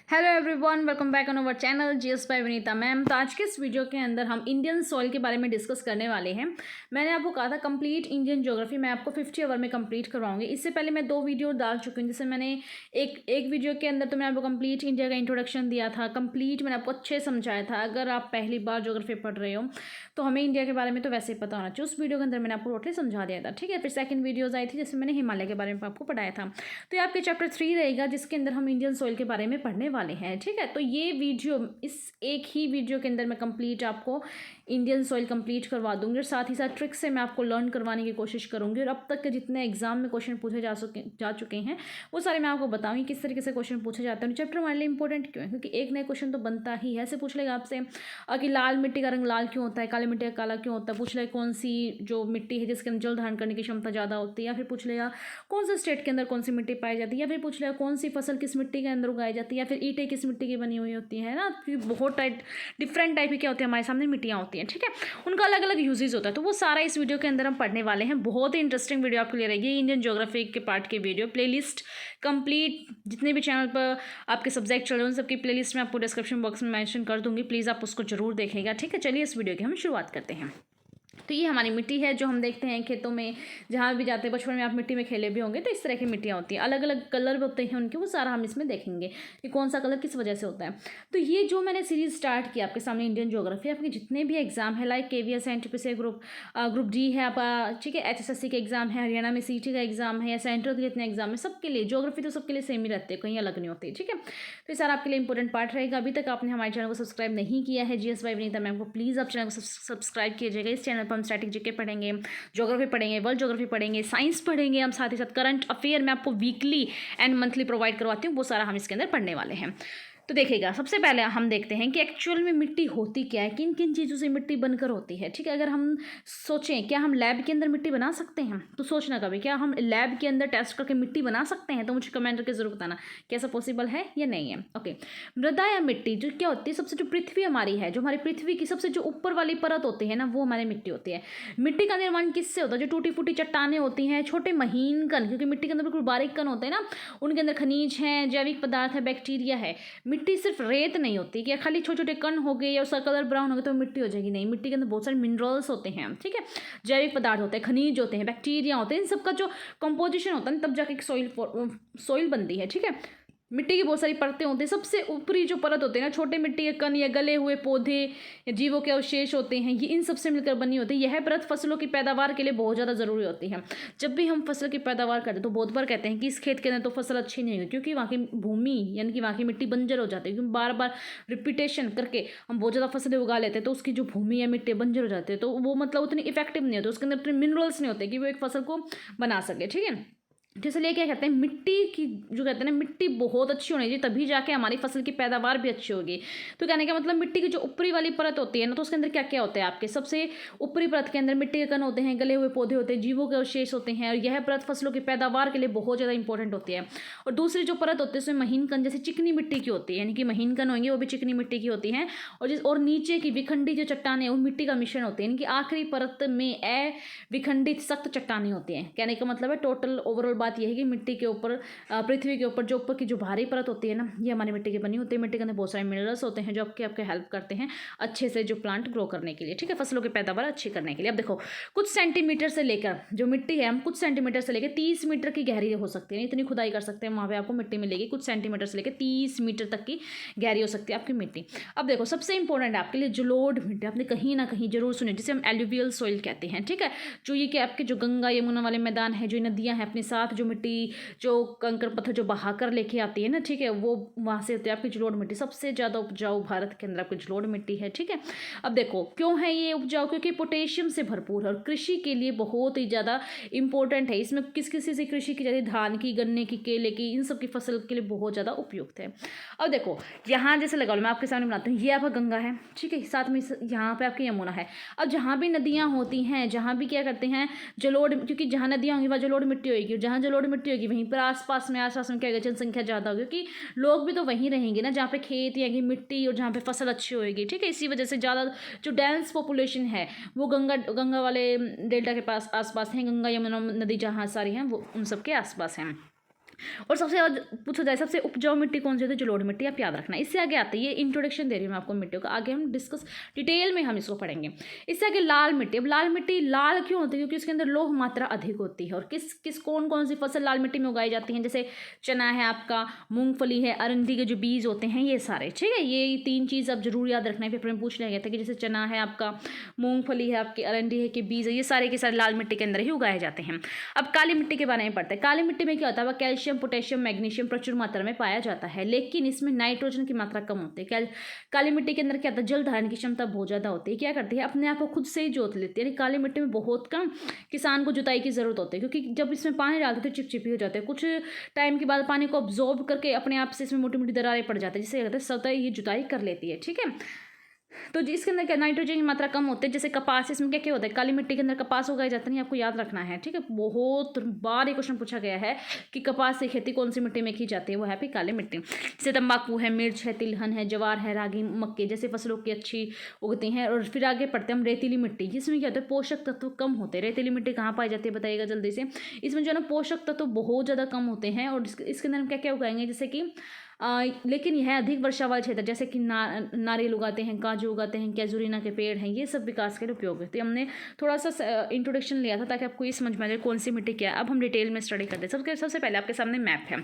Hello everyone, welcome back on our channel GS bye Vinita ma'am. तो आज के इस वीडियो के अंदर हम इंडियन सॉइल के बारे में डिस्कस करने वाले हैं। मैंने आपको कहा था कंप्लीट इंडियन ज्योग्राफी मैं आपको 50 आवर में कंप्लीट करवाऊंगी। इससे पहले मैं 2 वीडियो डाल चुकी हूँ। जैसे मैंने एक वीडियो के अंदर तो मैंने आपको कंप्लीट इंडिया का इंट्रोडक्शन दिया था, कंप्लीट मैंने आपको अच्छे समझाया था। अगर आप पहली बार ज्योग्राफी पढ़ रहे हो तो हमें इंडिया के बारे में तो वैसे ही पता होना चाहिए। उस वीडियो के अंदर मैंने आपको टोटली समझा दिया था, ठीक है। फिर सेकंड वीडियोज़ आई थी जैसे मैंने हिमालय के बारे में आपको पढ़ाया था। तो ये आपके चैप्टर 3 रहेगा जिसके अंदर हम इंडियन सॉइल के बारे में पढ़ने वाले हैं, ठीक है। तो ये वीडियो इस एक ही वीडियो के अंदर मैं कंप्लीट आपको इंडियन सॉइल कंप्लीट करवा दूंगी और साथ ही साथ ट्रिक से मैं आपको लर्न करवाने की कोशिश करूंगी। और अब तक के जितने एग्जाम में क्वेश्चन पूछे जा चुके हैं वो सारे मैं आपको बताऊंगी किस तरीके से क्वेश्चन पूछे जाते हैं। चैप्टर हमारे लिए इंपॉर्टेंट क्यों है? क्योंकि एक नया क्वेश्चन तो बनता ही है। ऐसे पूछ लेगा आपसे कि लाल मिट्टी का रंग लाल क्यों होता है, काली मिट्टी का काला क्यों होता है। पूछ लेगा कौन सी जो मिट्टी है जिसके अंदर जल धारण करने की क्षमता ज़्यादा होती है, या फिर पूछ लेगा कौन से स्टेट के अंदर कौन सी मिट्टी पाई जाती है, या फिर पूछ लेगा कौन सी फसल किस मिट्टी के अंदर उगाई जाती है, या फिर ईंटें किस मिट्टी की बनी हुई होती है ना। बहुत डिफरेंट टाइप की क्या होती है हमारे सामने मिट्टियाँ होती हैं, ठीक है। उनका अलग अलग यूजेज होता है। तो वो सारा इस वीडियो के अंदर हम पढ़ने वाले हैं। बहुत ही इंटरेस्टिंग वीडियो आपके लिए रहेगी। इंडियन ज्योग्राफी के पार्ट के वीडियो प्लेलिस्ट कंप्लीट जितने भी चैनल पर आपके सब्जेक्ट चल रहे हैं उन सबकी प्लेलिस्ट में आपको डिस्क्रिप्शन बॉक्स में मेंशन कर दूंगी। प्लीज़ आप उसको जरूर देखेगा, ठीक है। चलिए इस वीडियो की हम शुरुआत करते हैं। तो ये हमारी मिट्टी है जो हम देखते हैं खेतों में, जहाँ भी जाते हैं। बचपन में आप मिट्टी में खेले भी होंगे तो इस तरह की मिट्टियाँ होती हैं, अलग अलग कलर होते हैं उनके। वो सारा हम इसमें देखेंगे कि कौन सा कलर किस वजह से होता है। तो ये जो मैंने सीरीज स्टार्ट किया आपके सामने इंडियन ज्योग्राफी, आपके जितने भी एग्जाम है like KVS NTPC group D है आप, ठीक है, HSSC के एग्जाम है, हरियाणा में CT का एग्जाम है, या सेंट्रल के जितने एग्जाम है सबके लिए ज्योग्राफी तो सबके लिए सेम ही रहते हैं, कहीं अलग नहीं होती, ठीक है। तो ये सारा आपके लिए इंपॉर्टेंट पार्ट रहेगा। अभी तक आपने हमारे चैनल को सब्सक्राइब नहीं किया है GS बाय विनीता मैम को, प्लीज़ आप चैनल को सब्सक्राइब कीजिएगा। इस चैनल पर हम स्टैटिक जीके पढ़ेंगे, ज्योग्राफी पढ़ेंगे, वर्ल्ड ज्योग्राफी पढ़ेंगे, साइंस पढ़ेंगे हम, साथ ही साथ करंट अफेयर मैं आपको वीकली एंड मंथली प्रोवाइड करवाती हूँ। वो सारा हम इसके अंदर पढ़ने वाले हैं। तो देखिएगा, सबसे पहले हम देखते हैं कि एक्चुअल में मिट्टी होती क्या है, किन किन चीज़ों से मिट्टी बनकर होती है, ठीक है। अगर हम सोचें क्या हम लैब के अंदर मिट्टी बना सकते हैं, तो सोचना कभी क्या हम लैब के अंदर टेस्ट करके मिट्टी बना सकते हैं, तो मुझे कमेंट करके जरूर बताना कैसा पॉसिबल है या नहीं है। ओके, मृदा या मिट्टी जो क्या होती है, सबसे जो पृथ्वी हमारी है, जो हमारी पृथ्वी की सबसे जो ऊपर वाली परत होती है ना, वो हमारी मिट्टी होती है। मिट्टी का निर्माण किससे होता है? जो टूटी फूटी चट्टानें होती हैं, छोटे महीन कण, क्योंकि मिट्टी के अंदर बिल्कुल बारीक कण होते हैं ना, उनके अंदर खनिज हैं, जैविक पदार्थ है, बैक्टीरिया है। मिट्टी सिर्फ रेत नहीं होती कि खाली छोटे छोटे कण हो गए या उसका कलर ब्राउन हो गया तो मिट्टी हो जाएगी, नहीं। मिट्टी के अंदर बहुत सारे मिनरल्स होते हैं, ठीक है, जैविक पदार्थ होते हैं, खनिज होते हैं, बैक्टीरिया होते हैं। इन सबका जो कंपोजिशन होता है तब जाके एक सॉइल बनती है, ठीक है। मिट्टी की बहुत सारी परतें होती हैं। सबसे ऊपरी जो परत होती है ना, छोटे मिट्टी के कण या गले हुए पौधे या जीवों के अवशेष होते हैं, ये इन सबसे मिलकर बनी होती है। यह परत फसलों की पैदावार के लिए बहुत ज़्यादा ज़रूरी होती है। जब भी हम फसल की पैदावार करते हैं तो बहुत बार कहते हैं कि इस खेत के अंदर तो फसल अच्छी नहीं होगी क्योंकि वहाँ की भूमि यानी कि वहाँ की मिट्टी बंजर हो जाती है, क्योंकि बार बार रिपीटेशन करके हम बहुत ज़्यादा फसलें उगा लेते हैं तो उसकी जो भूमि या मिट्टी बंजर हो जाती है, तो वो मतलब उतनी इफेक्टिव नहीं होती, उसके अंदर उतने मिनरल्स नहीं होते कि वो एक फसल को बना सके, ठीक है। तो इसलिए क्या कहते हैं, मिट्टी की जो कहते हैं ना, मिट्टी बहुत अच्छी होनी चाहिए तभी जाके हमारी फसल की पैदावार भी अच्छी होगी। तो कहने का मतलब मिट्टी की जो ऊपरी वाली परत होती है ना, तो उसके अंदर क्या क्या होता है आपके सबसे ऊपरी परत के अंदर मिट्टी के कण होते हैं, गले हुए पौधे होते हैं, जीवों के अवशेष होते हैं, और यह परत फसलों की पैदावार के लिए बहुत ज़्यादा इंपॉर्टेंट होती है। और दूसरी जो परत होती है उसमें महीन कण जैसे चिकनी मिट्टी की होती है, यानी कि महीन कण होंगे वो भी चिकनी मिट्टी की होती हैं। और नीचे की विखंडित जो चट्टानें वो मिट्टी का मिश्रण होती है, यानी कि आखिरी परत में विखंडित सख्त चट्टानें होती हैं। कहने का मतलब है टोटल ओवरऑल बात यह है कि मिट्टी के ऊपर, पृथ्वी के ऊपर जो ऊपर की जो भारी परत होती है ना, ये हमारी मिट्टी की बनी होती है। मिट्टी के अंदर बहुत सारे मिनरल्स होते हैं जो आपके हेल्प करते हैं अच्छे से जो प्लांट ग्रो करने के लिए, ठीक है, फसलों की पैदावार अच्छी करने के लिए। अब देखो, कुछ सेंटीमीटर से लेकर जो मिट्टी है, हम कुछ सेंटीमीटर से लेकर 30 मीटर की गहरी हो सकती है, इतनी खुदाई कर सकते हैं, वहाँ पे आपको मिट्टी मिलेगी। कुछ सेंटीमीटर से लेकर 30 मीटर तक की गहरी हो सकती है आपकी मिट्टी। अब देखो, सबसे इंपॉर्टेंट है आपके लिए जलोढ़ मिट्टी, आपने कहीं ना कहीं जरूर सुनी, जिसे हम एलुवियल सॉइल कहते हैं, ठीक है। जो ये कि आपके जो गंगा यमुना वाले मैदान है, जो नदियाँ हैं, अपने साथ जो मिट्टी, जो कंकड़ पत्थर जो बहा कर लेके आती है ना, ठीक है, वो वहाँ से होती है आपकी जलोढ़ मिट्टी। सबसे ज़्यादा उपजाऊ भारत के अंदर आपकी जलोढ़ मिट्टी है, ठीक है। अब देखो क्यों है ये उपजाऊ, क्योंकि पोटेशियम से भरपूर है और कृषि के लिए बहुत ही ज़्यादा इंपॉर्टेंट है। इसमें किस किसी से कृषि की जाती है, धान की, गन्ने की, केले की, इन सब की फसल के लिए बहुत ज़्यादा उपयुक्त है। अब देखो यहाँ जैसे लगा लो, मैं आपके सामने बनाती हूँ, ये आपका गंगा है, ठीक है, साथ में यहाँ पे आपकी यमुना है। अब जहाँ भी नदियाँ होती हैं, जहाँ भी क्या करते हैं जलोढ़, क्योंकि जहाँ नदियाँ होंगी वहाँ जलोढ़ मिट्टी होगी, और जहाँ जलोढ़ मिट्टी होगी वहीं पर आसपास में क्या होगा, जनसंख्या ज़्यादा होगी, क्योंकि लोग भी तो वहीं रहेंगे ना जहाँ पे खेत या मिट्टी और जहाँ पे फसल अच्छी होगी, ठीक है। इसी वजह से ज़्यादा जो डेंस पॉपुलेशन है वो गंगा वाले डेल्टा के पास आसपास हैं, गंगा यमुना नदी जहाँ सारी हैं वो उन सब के आसपास हैं। और सबसे पूछा जाए सबसे उपजाऊ मिट्टी कौन सी होती है, जलोढ़ मिट्टी, आप याद रखना। इससे आगे आते हैं, ये इंट्रोडक्शन दे रही हूँ मैं आपको मिट्टियों का, आगे हम डिस्कस डिटेल में हम इसको पढ़ेंगे। इससे आगे लाल मिट्टी। अब लाल मिट्टी लाल क्यों होती है, क्योंकि इसके अंदर लौह मात्रा अधिक होती है। और किस किस कौन कौन सी फसल लाल मिट्टी में उगाई जाती हैं, जैसे चना है आपका, मूंगफली है, अरंडी के जो बीज होते हैं, ये सारे, ठीक है। ये 3 चीज़ आप जरूर याद रखना है, पेपर में पूछ लिया गया था कि जैसे चना है आपका, मूंगफली है आपकी, अरंडी है के बीज है, ये सारे के सारे लाल मिट्टी के अंदर ही उगाए जाते हैं। अब काली मिट्टी के बारे में पढ़ते हैं। काली मिट्टी में क्या होता है, वह कैल्शियम, पोटेशियम, मैग्नीशियम प्रचुर मात्रा में पाया जाता है, लेकिन इसमें नाइट्रोजन की मात्रा कम होती है। काली मिट्टी के अंदर क्या होता है, जल धारण की क्षमता बहुत ज़्यादा होती है। क्या करती है, अपने आप को खुद से ही जोत लेती है। यानी काली मिट्टी में बहुत कम किसान को जुताई की ज़रूरत होती है, क्योंकि जब इसमें पानी डालते तो चिपचिपी हो जाते हैं। कुछ टाइम के बाद पानी को ऑब्जॉर्ब करके अपने आप से इसमें मोटी मोटी दरारें पड़ जाती है, जिससे कहते हैं सतह ये जुताई कर लेती है, ठीक है। तो इसके अंदर क्या नाइट्रोजन की मात्रा कम होती है। जैसे कपास, इसमें क्या क्या होता है, काली मिट्टी के अंदर कपास उगाया जाता नहीं, आपको याद रखना है, ठीक है। बहुत बार ये क्वेश्चन पूछा गया है कि कपास से खेती कौन सी मिट्टी में की जाती है, वो है फिर काली मिट्टी। जैसे तंबाकू है, मिर्च है, तिलहन है, जवार है, रागी, मक्के जैसे फसलों की अच्छी उगती हैं। और फिर आगे पढ़ते हैं हम रेतीली मिट्टी, जिसमें क्या होता है, पोषक तत्व कम होते हैं। रेतीली मिट्टी कहाँ पाई जाती है, बताइएगा जल्दी से। इसमें जो है ना पोषक तत्व बहुत ज़्यादा कम होते हैं। और इसके अंदर हम क्या क्या उगाएंगे, जैसे कि लेकिन यह अधिक वर्षा वाले क्षेत्र, जैसे कि नारियल उगाते हैं, काजू उगाते हैं, कैजुरीना के पेड़ हैं, ये सब विकास के लिए उपयोग है। तो हमने थोड़ा सा इंट्रोडक्शन लिया था ताकि आपको ये समझ में आ जाए कौन सी मिट्टी क्या है। अब हम डिटेल में स्टडी करते हैं। सबसे पहले आपके सामने मैप है।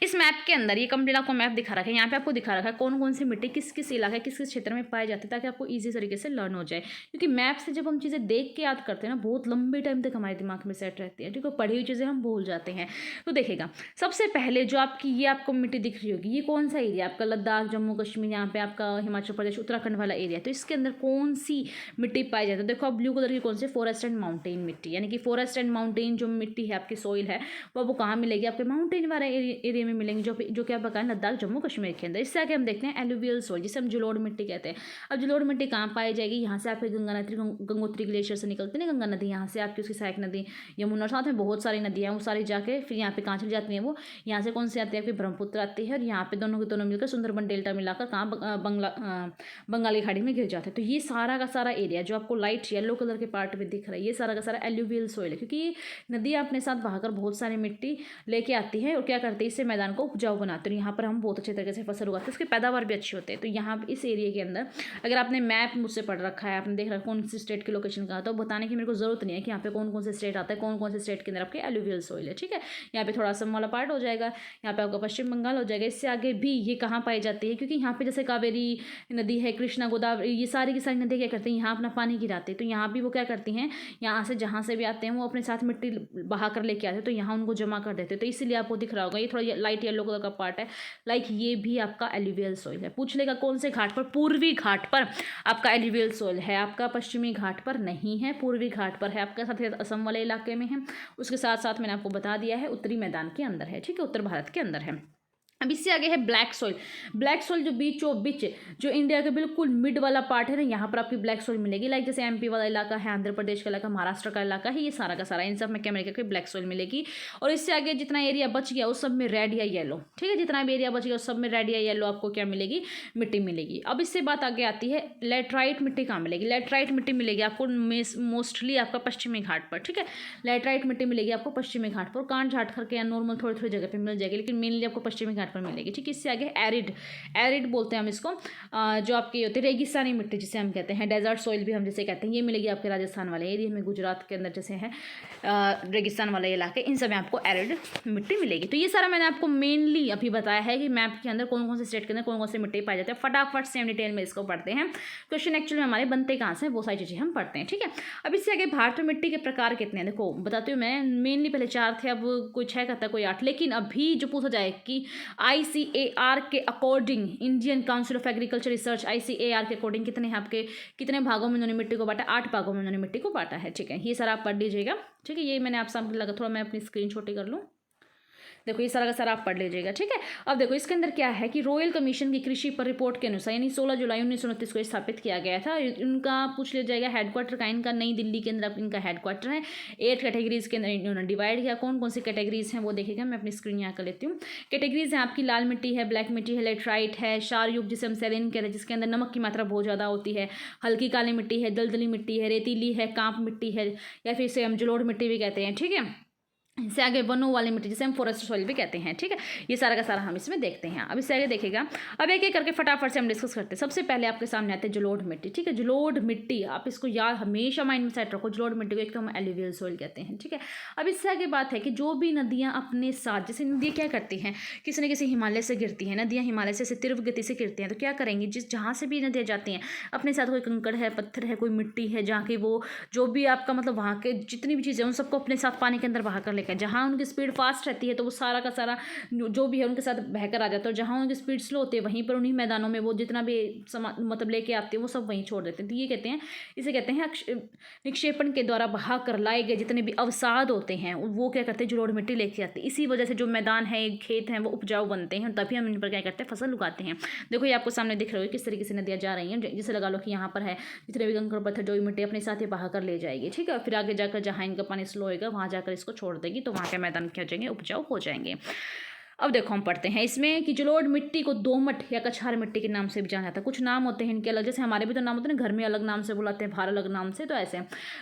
इस मैप के अंदर ये कंप्लीट आपको मैप दिखा रखा है। यहाँ पे आपको दिखा रखा है कौन कौन सी मिट्टी किस किस इलाके, किस किस क्षेत्र में पाई जाती है, ताकि आपको ईजी तरीके से लर्न हो जाए। क्योंकि मैप से जब हम चीज़ें देख के याद करते हैं ना, बहुत लंबे टाइम तक हमारे दिमाग में सेट रहती है, ठीक है। पढ़ी हुई चीज़ें हम भूल जाते हैं। तो देखिएगा, सबसे पहले जो आपकी ये आपको मिट्टी दिख रही होगी, ये कौन सा एरिया आपका, लद्दाख, जम्मू कश्मीर, यहाँ पे आपका हिमाचल प्रदेश, उत्तराखंड वाला एरिया। तो इसके अंदर कौन सी मिट्टी पाई जाती है, देखो आप ब्लू कलर की कौन सी, फॉरेस्ट एंड माउंटेन मिट्टी। यानी कि फॉरेस्ट एंड माउंटेन जो मिट्टी है आपकी सॉइल है, वो कहाँ मिलेगी, आपके माउंटेन वाले एरिया में मिलेंगी, जो कि आप बताएं लद्दाख, जम्मू कश्मीर के अंदर। इससे आगे हम देखते हैं एलुवियल सॉइल, जिसे हम जलोढ़ मिट्टी कहते हैं। अब जलोढ़ मिट्टी कहाँ पाई जाएगी, यहाँ से आपके गंगोत्री ग्लेशियर से निकलती है ना गंगा नदी, यहाँ से आपकी उसकी सहायक नदी यमुना, और साथ में बहुत सारी नदियाँ हैं, वो सारी जाके फिर यहाँ पे कहाँ चली जाती हैं, वो यहाँ से कौन सी आती है, आपकी ब्रह्मपुत्र आती है। और यहाँ पे दोनों के दोनों मिलकर सुंदरबन डेल्टा मिलाकर कहाँ बंगाली खाड़ी में गिर जाते हैं। तो ये सारा का सारा एरिया जो आपको लाइट येलो कलर के पार्ट में दिख रहा है, ये सारा का सारा एलुवियल सॉइल है। क्योंकि ये नदियाँ अपने साथ बहाकर बहुत सारी मिट्टी लेके आती है और क्या करती है, इससे मैदान को उपजाऊ बनाते हैं। यहाँ पर हम बहुत अच्छे तरीके से फसल उगाते हैं, उसकी पैदावार भी अच्छी होती है। तो यहाँ इस एरिया के अंदर अगर आपने मैप मुझसे पढ़ रखा है, आपने देख रखा कौन सी स्टेट की लोकेशन का, तो बताने की मेरे को जरूरत नहीं है कि यहाँ पे कौन कौन से स्टेट आता है, कौन कौन से स्टेट के अंदर आपके एलुवियल सॉइल है, ठीक है। यहाँ पे थोड़ा असम वाला पार्ट हो जाएगा, यहाँ पे आपका पश्चिम बंगाल हो जाएगा। इससे आगे भी ये कहाँ पाई जाती है, क्योंकि यहाँ पे जैसे कावेरी नदी है, कृष्णा, गोदावरी, ये सारी की सारी नदी क्या करती हैं, यहाँ अपना पानी गिराते हैं। तो यहाँ भी वो क्या करती हैं, यहाँ से जहाँ से भी आते हैं वो अपने साथ मिट्टी बहा कर लेके आते हैं, तो यहाँ उनको जमा कर देते हैं। तो इसीलिए आपको दिख रहा होगा ये थोड़ा लाइट येलो कलर का पार्ट है, लाइक ये भी आपका एलुवियल सॉइल है। पूछ लेगा कौन से घाट पर, पूर्वी घाट पर आपका एलुवियल सॉइल है, आपका पश्चिमी घाट पर नहीं है, पूर्वी घाट पर है आपका, साथ ही असम वाले इलाके में है। उसके साथ साथ मैंने आपको बता दिया है उत्तरी मैदान के अंदर है, ठीक है, उत्तर भारत के अंदर है। अब इससे आगे है ब्लैक सॉइल। ब्लैक सॉइल जो बीचों बीच जो इंडिया के बिल्कुल मिड वाला पार्ट है ना, यहाँ पर आपकी ब्लैक सॉइल मिलेगी। लाइक जैसे एमपी वाला इलाका है, आंध्र प्रदेश का इलाका, महाराष्ट्र का इलाका है, ये सारा का सारा इन सब में क्या मिलेगा, ब्लैक सॉइल मिलेगी। और इससे आगे जितना एरिया बच गया उस सब में रेड या येलो, ठीक है, जितना भी एरिया बच गया उस सब में रेड या येलो आपको क्या मिलेगी, मिट्टी मिलेगी। अब इससे बात आगे आती है लेटराइट मिट्टी कहाँ मिलेगी। लेटराइट मिट्टी मिलेगी आपको मोस्टली आपका पश्चिमी घाट पर, ठीक है। लेटराइट मिट्टी मिलेगी आपको पश्चिमी घाट पर, कांट झाट करके या नॉर्मल थोड़ी थोड़ी जगह पर मिल जाएगी, लेकिन मेनली आपको पश्चिमी घाट पर मिलेगी, ठीक है। इससे आगे एरिड बोलते हैं हम इसको, जो आपकी होती है रेगिस्तानी मिट्टी जिसे हम कहते हैं, डेजर्ट सॉइल भी हम जिसे कहते हैं, ये मिलेगी आपके राजस्थान वाले एरिया में, गुजरात के अंदर जैसे है रेगिस्तान वाले इलाके, इन सब में आपको एरिड मिट्टी मिलेगी। तो ये सारा मैंने आपको मेनली अभी बताया है कि मैप के अंदर कौन कौन से स्टेट के अंदर कौन कौन से मिट्टी पाई जाती है। फटाफट से हम डिटेल में इसको पढ़ते हैं। क्वेश्चन एक्चुअली में हमारे बनते कहाँ से, वो सारी चीज़ें हम पढ़ते हैं, ठीक है। अब इससे आगे भारत में मिट्टी के प्रकार कितने हैं, देखो बताती हूँ मैं, मेनली पहले 4 थे, अब कोई 6 कहता है, कोई 8, लेकिन अभी जो पूछा जाए कि ICAR के according, Indian council of agriculture research, ICAR के अकॉर्डिंग कितने हैं आपके, कितने भागों में उन्होंने मिट्टी को बांटा, 8 भागों में उन्होंने मिट्टी को बांटा है, ठीक है। ये सारा आप पढ़ लीजिएगा, ठीक है। ये मैंने आप सामने लगा, थोड़ा मैं अपनी स्क्रीन छोटी कर लूँ, देखो ये सारा का सारा आप पढ़ लीजिएगा, ठीक है। अब देखो इसके अंदर क्या है कि रॉयल कमीशन की कृषि पर रिपोर्ट के अनुसार यानी 16 जुलाई 1929 को स्थापित किया गया था। इनका पूछ लिया जाएगा हेडक्वार्टर का, इनका नई दिल्ली के अंदर इनका हेडक्वार्टर है। 8 कैटेगरीज के अंदर इन्होंने डिवाइड किया। कौन कौन सी कैटेगरीज हैं वो देखिएगा, मैं अपनी स्क्रीन यहाँ कर लेती हूँ। कैटेगरीज हैं आपकी लाल मिट्टी है, ब्लैक मिट्टी है, लेटराइट है, क्षारयुक्त जिसे हम सेलेन कहते हैं जिसके अंदर नमक की मात्रा बहुत ज़्यादा होती है, हल्की काली मिट्टी है, दलदली मिट्टी है, रेतीली है, कांप मिट्टी है, या फिर इसे हम जलोढ़ मिट्टी भी कहते हैं, ठीक है। इससे आगे वनों वाली मिट्टी जिसे हम फॉरेस्ट सॉइल भी कहते हैं, ठीक है। ये सारा का सारा हम इसमें देखते हैं। अब इससे आगे देखिएगा, अब एक एक करके फटाफट से हम डिस्कस करते हैं। सबसे पहले आपके सामने आते हैं जलोढ़ मिट्टी, ठीक है। जलोढ़ मिट्टी आप इसको याद हमेशा माइंड में सेट रखो, जलोढ़ मिट्टी को एक तो हम एलुवियल सॉइल कहते हैं, ठीक है। अब इससे आगे बात है कि जो भी नदियाँ अपने साथ, जैसे नदियाँ क्या करती हैं, किसी न किसी हिमालय से गिरती हैं, नदियाँ हिमालय से तीव्र गति से गिरती हैं, तो क्या करेंगी, जहाँ से भी नदियाँ जाती हैं अपने साथ कोई कंकड़ है, पत्थर है, कोई मिट्टी है, जहाँ की वो जो भी आपका मतलब वहाँ के जितनी भी चीज़ें उन सबको अपने साथ पानी के अंदर बहा कर लेकर, जहाँ उनकी स्पीड फास्ट रहती है तो वो सारा का सारा जो भी है उनके साथ बहकर आ जाता है, और जहाँ उनकी स्पीड स्लो होती है वहीं पर उन्हीं मैदानों में वो जितना भी मतलब लेके आते हैं वो सब वहीं छोड़ देते हैं। तो ये कहते हैं, इसे कहते हैं निक्षेपण के द्वारा बहा कर लाए गए जितने भी अवसाद होते हैं वो क्या करते हैं, जलोढ़ मिट्टी लेके आते हैं। इसी वजह से जो मैदान है, खेत हैं, वो उपजाऊ बनते हैं, तभी हम इन पर क्या करते हैं, फसल उगाते हैं। देखो ये आपको सामने दिख रहा है किस तरीके से नदियाँ जा रही हैं। जैसे लगा लो कि यहाँ पर है जितने भी कंकड़ पत्थर जो भी मिट्टी अपने साथ ही बहा कर ले जाएगी, ठीक है। फिर आगे जाकर जहाँ इनका पानी स्लो होगा वहाँ जाकर इसको छोड़ देगी, तो वहाँ के मैदान क्या हो जाएंगे, उपजाऊ हो जाएंगे। अब देखो हम पढ़ते हैं इसमें कि जलोढ़ मिट्टी को दोमट या कछार मिट्टी के नाम से भी जाना जाता है। कुछ नाम होते हैं इनके अलग, जैसे हमारे भी तो नाम होते हैं ना, घर में अलग नाम से बुलाते हैं, बाहर अलग नाम से, तो ऐसे।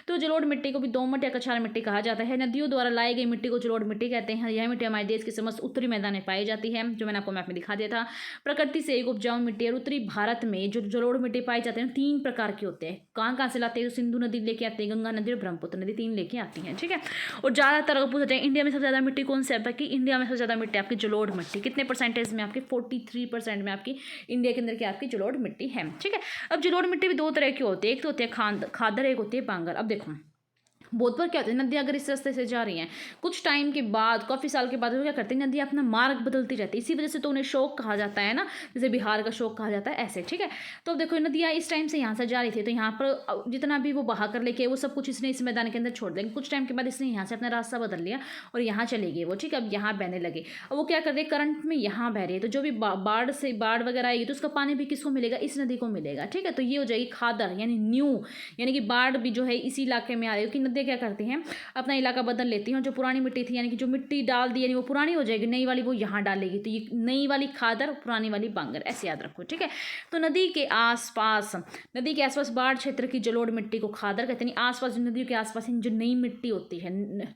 तो जलोढ़ मिट्टी को भी दोमट या कछार मिट्टी कहा जाता है। नदियों द्वारा लाई गई मिट्टी को जलोढ़ मिट्टी कहते हैं। यह मिट्टी हमारे देश के समस्त उत्तरी मैदान में पाई जाती है, जो मैंने आपको मैप में दिखा दिया था। प्रकृति से एक उपजाऊ मिट्टी, और उत्तरी भारत में जो जलोढ़ मिट्टी पाई जाती है 3 प्रकार की होते हैं। कहाँ से लाते हैं, सिंधु नदी लेके आते हैं, गंगा नदी और ब्रह्मपुत्र नदी, 3 लेके आती हैं, ठीक है। और ज़्यादातर अगर पूछा जाए इंडिया में सबसे ज़्यादा मिट्टी कौन सी है, कि इंडिया में सबसे ज़्यादा मिट्टी आपकी जलोढ़ मिट्टी, कितने परसेंटेज में, आपकी 43% में आपकी इंडिया के अंदर की आपकी जलोढ़ मिट्टी है, ठीक है। अब जलोढ़ मिट्टी भी 2 तरह की होती है, एक तो होती है खादर, एक होती है बांगर। अब देखो बहुत बार क्या होता है, नदियाँ अगर इस रास्ते से जा रही हैं, कुछ टाइम के बाद, काफ़ी साल के बाद वो क्या करती हैं, नदियाँ अपना मार्ग बदलती रहती है। इसी वजह से तो उन्हें शोक कहा जाता है ना, जैसे बिहार का शोक कहा जाता है, ऐसे, ठीक है। तो अब देखो नदियाँ इस टाइम से यहाँ से जा रही थी, तो यहाँ पर जितना भी वो बहा कर लेके वो सब कुछ इसने इस मैदान के अंदर छोड़ देंगे। कुछ टाइम के बाद इसने यहाँ से अपना रास्ता बदल लिया और यहाँ चले गए वो, ठीक है। अब यहाँ बहने लगे, अब वो क्या कर रहे हैं, करंट में यहाँ बह रही है, तो जो भी बाढ़ वगैरह आएगी तो उसका पानी भी किसको मिलेगा, इस नदी को मिलेगा, ठीक है। तो ये हो जाएगी खादर यानी न्यू, यानी कि बाढ़ भी जो है इसी इलाके में आ रही है, क्योंकि नदियाँ क्या करती हैं, अपना इलाका बदल लेती हैं, और जो पुरानी मिट्टी थी यानी कि जो मिट्टी डाल दी यानी वो पुरानी हो जाएगी, नई वाली वो यहाँ डालेगी, तो ये नई वाली खादर, पुरानी वाली बांगर, ऐसे याद रखो, ठीक है। तो नदी के आसपास बाढ़ क्षेत्र की जलोढ़ मिट्टी को खादर कहते हैं। आसपास नदियों के आसपास जो नई मिट्टी होती है,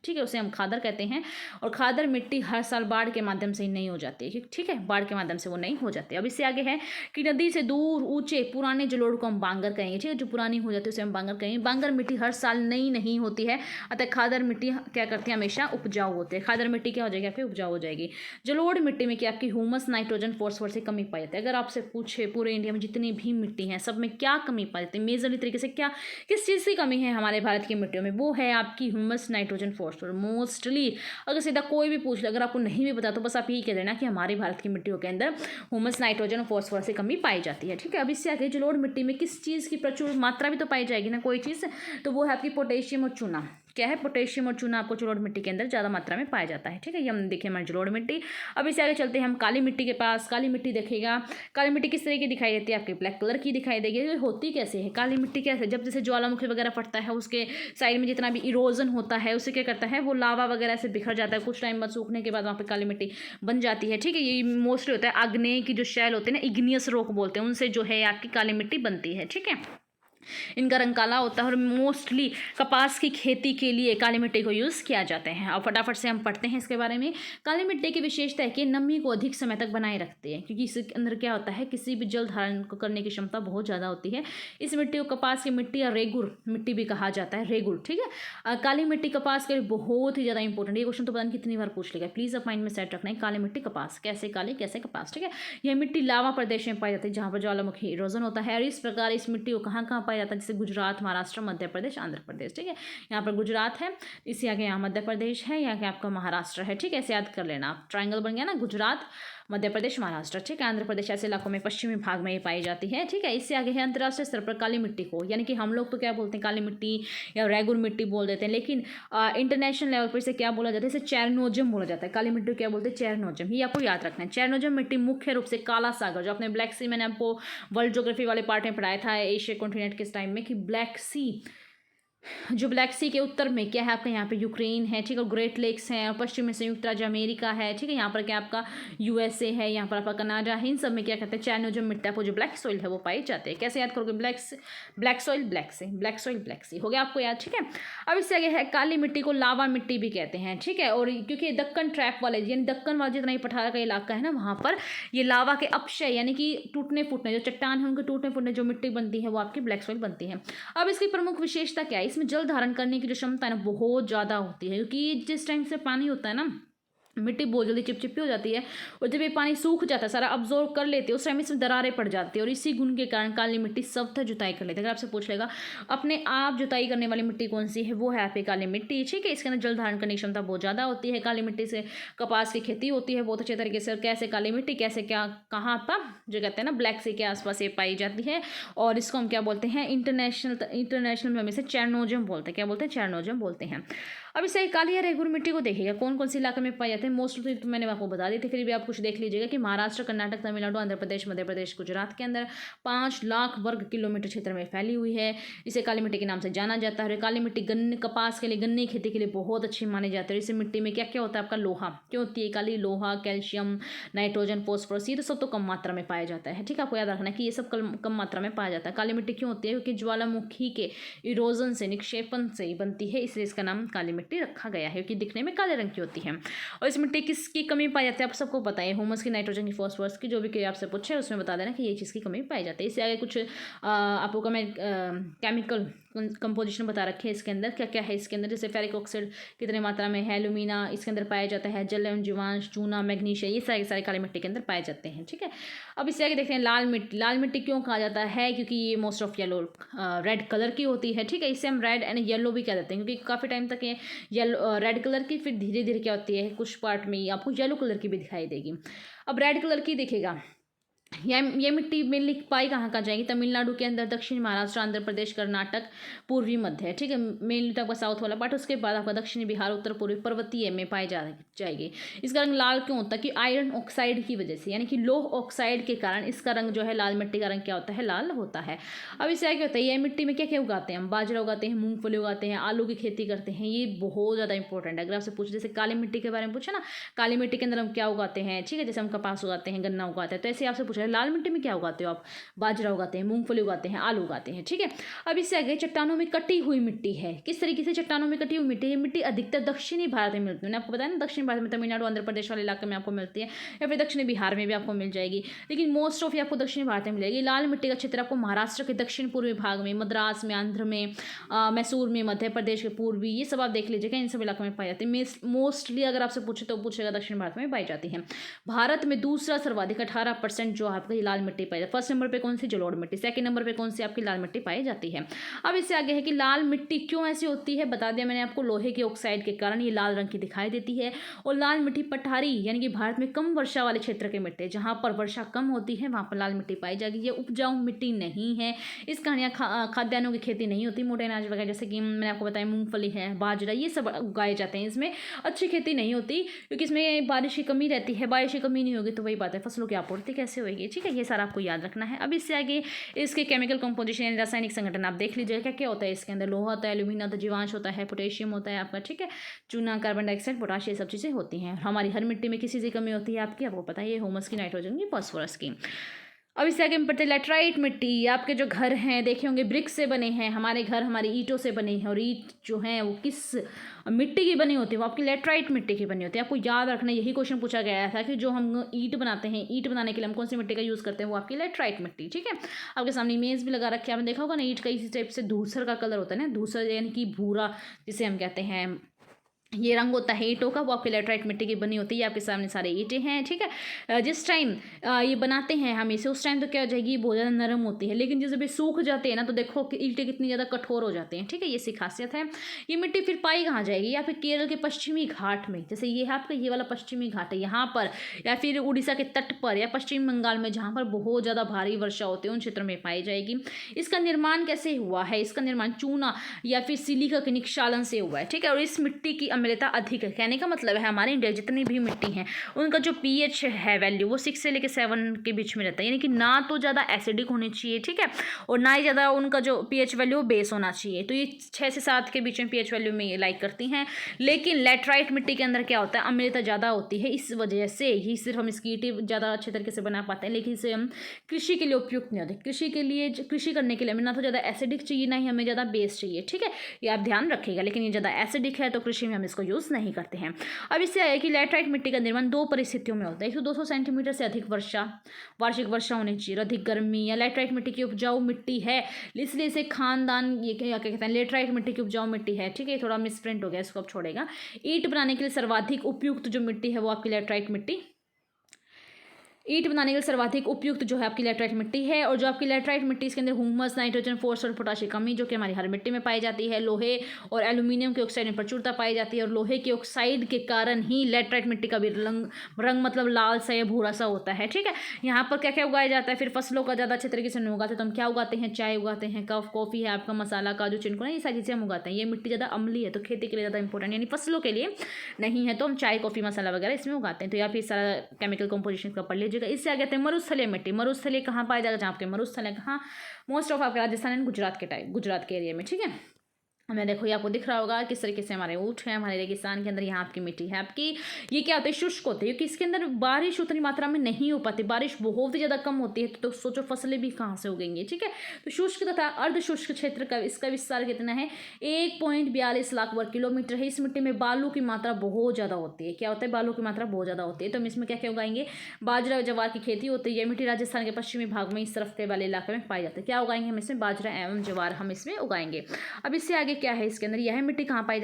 ठीक है, उसे हम खादर कहते हैं। और खादर मिट्टी हर साल बाढ़ के माध्यम से ही नहीं हो जाती है, ठीक है, बाढ़ के माध्यम से वो नहीं हो जाती। अब इससे आगे है कि नदी से दूर ऊंचे पुराने जलोढ़ को हम बांगर कहेंगे, ठीक है, जो पुरानी हो जाती है उसे हम बांगर कहेंगे। बांगर मिट्टी हर साल नई नहीं होती है, अतः खादर मिट्टी क्या करती है, हमेशा उपजाऊ होते हैं। खादर मिट्टी क्या हो जाएगी, आपकी उपजाऊ हो जाएगी। जलोढ़ मिट्टी में क्या आपकी ह्यूमस, नाइट्रोजन, फॉस्फोरस से कमी पाई जाती है। अगर आपसे पूछे पूरे इंडिया में जितनी भी मिट्टी है सब में क्या कमी पाई जाती है, मेजरली तरीके से क्या, किस चीज़ की कमी है हमारे भारत की मिट्टियों में, वो है आपकी ह्यूमस, नाइट्रोजन, फॉस्फोरस। मोस्टली अगर सीधा कोई भी पूछ ले, अगर आपको नहीं भी पता तो बस आप यही कह देना कि हमारे भारत की मिट्टियों के अंदर ह्यूमस, नाइट्रोजन और फॉस्फोरस से कमी पाई जाती है, ठीक है। अब इससे आगे जलोढ़ मिट्टी में किस चीज़ की प्रचुर मात्रा भी तो पाई जाएगी ना, कोई चीज़, तो वो है आपकी पोटेशियम और चूना। क्या है, पोटेशियम और चूना आपको जलोढ़ मिट्टी के अंदर ज़्यादा मात्रा में पाया जाता है, ठीक है। ये हम देखिए हमारी जलोढ़ मिट्टी। अब इससे आगे चलते हैं हम काली मिट्टी के पास। काली मिट्टी देखिएगा, काली मिट्टी किस तरह की दिखाई देती है, आपकी ब्लैक कलर की दिखाई देगी। होती कैसे है काली मिट्टी, कैसे, जब जैसे ज्वालामुखी वगैरह फटता है उसके साइड में जितना भी इरोजन होता है उसे क्या करता है, वो लावा वगैरह से बिखर जाता है, कुछ टाइम बाद सूखने के बाद वहाँ पर काली मिट्टी बन जाती है, ठीक है। ये मोस्टली होता है आग्नेय की जो शैल होते हैं ना, इग्नियस रॉक बोलते हैं, उनसे जो है आपकी काली मिट्टी बनती है, ठीक है। इनका रंग काला होता है और मोस्टली कपास की खेती के लिए काली मिट्टी को यूज़ किया जाता है। अब फटाफट से हम पढ़ते हैं इसके बारे में। काली मिट्टी की विशेषता है कि नमी को अधिक समय तक बनाए रखती है, क्योंकि इसके अंदर क्या होता है, किसी भी जल धारण को करने की क्षमता बहुत ज़्यादा होती है। इस मिट्टी को कपास की मिट्टी या रेगुर मिट्टी भी कहा जाता है, रेगुर, ठीक है। काली मिट्टी कपास के लिए बहुत ही ज़्यादा इंपॉर्टेंट, ये क्वेश्चन तो पता नहीं कितनी बार पूछ लेगा, प्लीज़ आप माइंड में सेट रखना है। काली मिट्टी कपास, कैसे काली कैसे कपास, ठीक है। यह मिट्टी लावा प्रदेश में पाई जाती है, जहाँ पर ज्वालामुखी इरोजन होता है। और इस प्रकार इस मिट्टी को कहाँ कहाँ पाया जाता है, जैसे गुजरात, महाराष्ट्र, मध्य प्रदेश, आंध्र प्रदेश, ठीक है। यहाँ पर गुजरात है, इसी आगे यहाँ मध्य प्रदेश है, यहाँ के आपका महाराष्ट्र है, ठीक है। ऐसे याद कर लेना आप, ट्रायंगल बन गया ना, गुजरात, मध्य प्रदेश, महाराष्ट्र, ठीक है। आंध्र प्रदेश ऐसे इलाकों में पश्चिमी भाग में ये पाई जाती है, ठीक है। इससे आगे है अंतर्राष्ट्रीय स्तर पर काली मिट्टी को, यानी कि हम लोग तो क्या बोलते हैं, काली मिट्टी या रेगुर मिट्टी बोल देते हैं, लेकिन इंटरनेशनल लेवल पर इसे क्या बोला जाता है, इसे चेरनोजम बोला जाता है। काली मिट्टी को क्या बोलते हैं, चेरनोजम, ये आपको याद रखना है। चेरनोजम मिट्टी मुख्य रूप से काला सागर, जो अपने ब्लैक सी, मैंने आपको वर्ल्ड ज्योग्राफी वाले पार्ट में पढ़ाया था एशिया कॉन्टिनेंट के टाइम में, कि ब्लैक सी जो ब्लैक सी के उत्तर में क्या है आपका, यहाँ पे यूक्रेन है, ठीक है, ग्रेट लेक्स हैं, और पश्चिम में संयुक्त राज्य अमेरिका है, ठीक है, यहाँ पर क्या आपका यूएसए है, यहाँ पर आपका कनाडा है, इन सब में क्या कहते हैं चैनोजम मिट्टी, आपको जो ब्लैक सॉइल है वो पाई जाते हैं। कैसे याद करोगे, ब्लैक सॉइल ब्लैक से, ब्लैक सॉइल ब्लैक सी, हो गया आपको याद, ठीक है। अब इससे आगे है काली मिट्टी को लावा मिट्टी भी कहते हैं, ठीक है, और क्योंकि दक्कन ट्रैप वाले यानी दक्कन वाला जितना ही पठार का इलाका है ना, वहाँ पर ये लावा के अपक्षय यानी कि टूटने फूटने जो चट्टान है उनके टूटने फूटने जो मिट्टी बनती है वो आपकी ब्लैक सॉइल बनती है। अब इसकी प्रमुख विशेषता क्या है, इसमें जल धारण करने की जो क्षमता है ना बहुत ज़्यादा होती है, क्योंकि जिस टाइम से पानी होता है ना मिट्टी बहुत जल्दी चिपचिपी हो जाती है, और जब ये पानी सूख जाता है सारा अब्जॉर्व कर लेते हैं उस टाइम इसमें दरारें पड़ जाती है, और इसी गुण के कारण काली मिट्टी सब जुताई कर लेते हैं। अगर आपसे पूछ लेगा अपने आप जुताई करने वाली मिट्टी कौन सी है, वो है आपकी काली मिट्टी, ठीक है। इसके अंदर जल धारण करने की क्षमता बहुत ज़्यादा होती है। काली मिट्टी से कपास की खेती होती है बहुत अच्छे तरीके से। और कैसे काली मिट्टी कैसे क्या कहाँ पर जो कहते हैं ना ब्लैक सी के आसपास ये पाई जाती है, और इसको हम क्या बोलते हैं इंटरनेशनल में हम इसे चैनोजम बोलते हैं। क्या बोलते हैं, चैनोजम बोलते हैं। अब इसे काली या रेगुर मिट्टी को देखिएगा कौन कौन से इलाके में पाए जाते हैं। मोस्टली तो मैंने आपको बता दी थी, फिर भी आप कुछ देख लीजिएगा कि महाराष्ट्र, कर्नाटक, तमिलनाडु, आंध्र प्रदेश, मध्य प्रदेश, गुजरात के अंदर 5 लाख वर्ग किलोमीटर क्षेत्र में फैली हुई है। इसे काली मिट्टी के नाम से जाना जाता है। और काली मिट्टी गन्ने कपास के लिए, गन्ने की खेती के लिए बहुत अच्छी मानी जाती है। इस मिट्टी में क्या क्या होता है आपका, लोहा क्यों होती है काली, लोहा, कैल्शियम, नाइट्रोजन, फॉस्फोरस, ये तो सब तो कम मात्रा में पाया जाता है, ठीक है। आपको याद रखना है कि ये सब कम मात्रा में पाया जाता है। काली मिट्टी क्यों होती है, क्योंकि ज्वालामुखी के इरोजन से, निक्षेपण से ही बनती है, इसलिए इसका नाम काली मिट्टी रखा गया है, कि दिखने में काले रंग की होती है। और इस मिट्टी किसकी कमी पाई जाती है, आप सबको पता है, ह्यूमस की, नाइट्रोजन की, फॉस्फोरस की, जो भी कोई आपसे पूछे उसमें बता देना कि ये चीज़ की कमी पाई जाती है। इससे आगे कुछ आपको का मैं केमिकल कंपोजिशन बता रखे हैं इसके अंदर क्या क्या है। इसके अंदर जैसे फेरिक ऑक्साइड कितने मात्रा में है, एल्यूमिना इसके अंदर पाया जाता है, जल एवं जीवांश, चूना, मैग्नीशिया, ये सारे काली मिट्टी के अंदर पाए जाते हैं, ठीक है। अब इससे आगे देखते हैं लाल मिट्टी। लाल मिट्टी क्यों कहा जाता है, क्योंकि ये most of yellow red colour की होती है, ठीक है। इसे हम रेड एंड येलो भी कह देते हैं, क्योंकि काफ़ी टाइम तक ये येलो रेड कलर की, फिर धीरे धीरे क्या होती है कुछ पार्ट में आपको येलो कलर की भी दिखाई देगी। अब रेड कलर की दिखेगा, ये मिट्टी मेनली पाई कहाँ जाएगी, तमिलनाडु के अंदर, दक्षिण महाराष्ट्र, आंध्र प्रदेश, कर्नाटक, पूर्वी मध्य है, ठीक है। मेनली तो आपका साउथ वाला पार्ट, उसके बाद आपका दक्षिणी बिहार, उत्तर पूर्वी पर्वतीय में पाई जाएगी। इसका रंग लाल क्यों होता है, कि आयरन ऑक्साइड की वजह से, यानी कि लोह ऑक्साइड के कारण इसका रंग जो है लाल मिट्टी का रंग क्या होता है, लाल होता है। अब इससे क्या होता है, ये मिट्टी में क्या क्या उगाते हैं हम, बाजरा उगाते हैं, मूंगफली उगाते हैं, आलू की खेती करते हैं, ये बहुत ज़्यादा इंपॉर्टेंट है। अगर आपसे पूछे जैसे काली मिट्टी के बारे में पूछा ना, काली मिट्टी के अंदर हम क्या उगाते हैं, ठीक है, जैसे हम कपास उगाते हैं, गन्ना उगाते हैं, तो ऐसे आपसे पूछा लाल मिट्टी में क्या उगाते हो आप, बाजरा उगाते हैं, मूंगफली उगाते हैं, आलू उगाते हैं, ठीक है। अब इससे आगे चट्टानों में कटी हुई मिट्टी है। किस तरीके से चट्टानों में कटी हुई मिट्टी, ये मिट्टी अधिकतर दक्षिणी भारत में मिलती है। मैंने आपको बताया ना दक्षिणी भारत में तमिलनाडु, आंध्र प्रदेश वाले इलाके में आपको मिलती है, या फिर दक्षिणी बिहार में भी आपको मिल जाएगी, लेकिन मोस्ट ऑफ ये आपको दक्षिणी भारत में मिलेगी। लाल मिट्टी का क्षेत्र आपको महाराष्ट्र के दक्षिण पूर्वी भाग में, मद्रास में, आंध्र में, मैसूर में, मध्य प्रदेश के पूर्वी, ये सब आप देख लीजिएगा, इन सब इलाकों में पाई जाती है। मोस्टली अगर आपसे पूछे तो पूछेगा दक्षिण भारत में पाई जाती है। भारत में दूसरा सर्वाधिक 18% जो आपका लाल मिट्टी पाई जाती है। फर्स्ट नंबर पे कौन सी, जलोढ़ मिट्टी। सेकंड नंबर पे कौन सी आपकी लाल मिट्टी पाई जाती है। अब इससे आगे है कि लाल मिट्टी क्यों ऐसी होती है, बता दिया मैंने आपको, लोहे के ऑक्साइड के कारण ये लाल रंग की दिखाई देती है। और लाल मिट्टी पठारी यानी कि भारत में कम वर्षा वाले क्षेत्र के मिट्टी, जहाँ पर वर्षा कम होती है वहाँ पर लाल मिट्टी पाई जाएगी। ये उपजाऊ मिट्टी नहीं है, इस कारण यहाँ खाद्यान्नों की खेती नहीं होती, मोटे अनाज वगैरह जैसे कि मैंने आपको बताया मूंगफली है, बाजरा, ये सब उगाए जाते हैं। इसमें अच्छी खेती नहीं होती क्योंकि इसमें बारिश की कमी रहती है। बारिश की कमी नहीं होगी तो वही बात है, फसलों की आपूर्ति कैसे होगी, ठीक है। ये सारा आपको याद रखना है। अब इससे आगे इसके केमिकल कंपोजिशन यानी रासायनिक संगठन आप देख लीजिएगा क्या क्या होता है इसके अंदर। लोहा होता है, एल्यूमिना होता है, जीवांश होता है, पोटेशियम होता है आपका, ठीक है, चूना, कार्बन डाइऑक्साइड, पोटाश, ये सब चीज़ें होती हैं। हमारी हर मिट्टी में किसी से कमी होती है आपकी, आपको पता है, ये ह्यूमस की, नाइट्रोजन की, फॉस्फोरस की। अब इससे आगे पढ़ते लैटराइट मिट्टी। आपके जो घर हैं देखे होंगे ब्रिक्स से बने हैं, हमारे घर हमारी ईंटों से बने हैं, और ईंट जो हैं वो किस मिट्टी की बनी होती है, वो आपकी लैटराइट मिट्टी की बनी होती है। आपको याद रखना, यही क्वेश्चन पूछा गया था कि जो हम ईंट बनाते हैं, ईंट बनाने के लिए हम कौन सी मिट्टी का यूज़ करते हैं, वो आपकी लैटराइट मिट्टी, ठीक है। आपके सामने इमेज भी लगा रखी है, आपने देखा होगा ना, ईंट का इसी टाइप से धूसर का कलर होता है ना, धूसर यानी कि भूरा जिसे हम कहते हैं, ये रंग होता है ईंटों का, वो आपकी लैटराइट मिट्टी की बनी होती है। आपके सामने सारे ईंटें हैं, ठीक है। जिस टाइम ये बनाते हैं हम इसे, उस टाइम तो क्या हो जाएगी, बहुत ज़्यादा नरम होती है, लेकिन जब ये सूख जाते हैं ना तो देखो कि ईंटें कितनी ज़्यादा कठोर हो जाते हैं, ठीक है। ये सी खासियत है। ये मिट्टी फिर पाई कहाँ जाएगी, या फिर केरल के पश्चिमी घाट में, जैसे ये है आपका ये वाला पश्चिमी घाट है यहाँ पर, या फिर उड़ीसा के तट पर, या पश्चिम बंगाल में जहाँ पर बहुत ज़्यादा भारी वर्षा होती है उन क्षेत्रों में पाई जाएगी। इसका निर्माण कैसे हुआ है, इसका निर्माण चूना या फिर सिलिका के निक्षालन से हुआ है, ठीक है। और इस मिट्टी की अम्लता अधिक है। कहने का मतलब है हमारे इंडिया जितनी भी मिट्टी हैं उनका जो pH है वैल्यू वो 6 से लेकर 7 के बीच में रहता है, यानी कि ना तो ज़्यादा एसिडिक होनी चाहिए, ठीक है, और ना ही ज़्यादा उनका जो pH वैल्यू बेस होना चाहिए। तो ये 6 से 7 के बीच में pH वैल्यू में ये लाइक करती हैं। लेकिन लेटराइट मिट्टी के अंदर क्या होता है, अम्लता ज़्यादा होती है, इस वजह से ही सिर्फ हम इसकी ईंटें ज़्यादा अच्छे तरीके से बना पाते हैं, लेकिन इसे हम कृषि के लिए उपयुक्त नहीं होते। कृषि करने के लिए हमें ना तो ज़्यादा एसिडिक चाहिए ना ही हमें ज़्यादा बेस चाहिए, ठीक है, ये आप ध्यान रखिएगा। लेकिन ये ज़्यादा एसिडिक है तो कृषि में हम इसको यूज़ नहीं करते हैं। अब इससे आया कि लैटराइट मिट्टी का निर्माण 2 परिस्थितियों में होता है। 200 सेंटीमीटर से अधिक वार्षिक वर्षा होनी चाहिए, अधिक गर्मी, या लैटराइट मिट्टी की उपजाऊ मिट्टी है इसलिए इसे खानदान ये क्या कहते हैं, लैटराइट मिट्टी की उपजाऊ मिट्टी है, ठीक है, थोड़ा मिसप्रिंट हो गया, इसको अब छोड़ेगा। ईंट बनाने के लिए सर्वाधिक उपयुक्त जो मिट्टी है वो आपकी लैटराइट मिट्टी, ईंट बनाने के लिए सर्वाधिक उपयुक्त जो है आपकी लैटराइट मिट्टी है। और जो आपकी लैटराइट मिट्टी इसके अंदर ह्यूमस, नाइट्रोजन, फॉस्फोरस और पोटाश की कमी जो कि हमारी हर मिट्टी में पाई जाती है। लोहे और एल्यूमिनियम के ऑक्साइड में प्रचुरता पाई जाती है, और लोहे के ऑक्साइड के कारण ही लैटराइट मिट्टी का भी रंग मतलब लाल सा या भूरा सा होता है, ठीक है। यहाँ पर क्या क्या उगाया जाता है, फिर फसलों का ज़्यादा अच्छे तरीके से नहीं उगाते तो हम क्या उगाते हैं, चाय उगाते हैं, कॉफ़ी है आपका, मसाला, काजू, चिनकुना, ये सारी चीज़ें हम उगाते हैं। ये मिट्टी ज़्यादा अम्लीय है तो खेती के लिए ज़्यादा इंपॉर्टेंट, यानी फसलों के लिए नहीं है तो हम चाय, कॉफ़ी, मसाला वगैरह इसमें उगाते हैं। तो या फिर सारा केमिकल कंपोजिशन का पढ़ लीजिएगा। इससे आगे आते हैं मरुस्थलीय मिट्टी। मरुस्थलीय कहाँ पाया जाएगा, जहाँ आपके मरुस्थल है, कहाँ, मोस्ट ऑफ आपके राजस्थान एंड गुजरात के एरिया में, ठीक है। हमें देखो ये आपको दिख रहा होगा किस तरीके से हमारे ऊँट है, हमारे रेगिस्तान के अंदर यहाँ आपकी मिट्टी है आपकी, ये क्या होता है, शुष्क होती है, क्योंकि इसके अंदर बारिश उतनी मात्रा में नहीं हो पाती, बारिश बहुत ही ज़्यादा कम होती है, तो सोचो फसलें भी कहाँ से उगेंगी, ठीक है। तो शुष्क तथा अर्धशुष्क क्षेत्र का इसका विस्तार कितना है, 1.42 लाख वर्ग किलोमीटर है। इस मिट्टी में बालू की मात्रा बहुत ज़्यादा होती है। क्या होता है, बालू की मात्रा बहुत ज़्यादा होती है। तो हम इसमें क्या क्या उगाएंगे, बाजरा, जवार की खेती होती है। मिट्टी राजस्थान के पश्चिमी भाग में इस तरफ के वाले इलाके में पाई जाती है। क्या उगाएंगे हम इसमें, बाजरा एवं जवार हम इसमें उगाएंगे। अब इससे आगे क्या है, इसके अंदर यह मिट्टी कहाँ पाई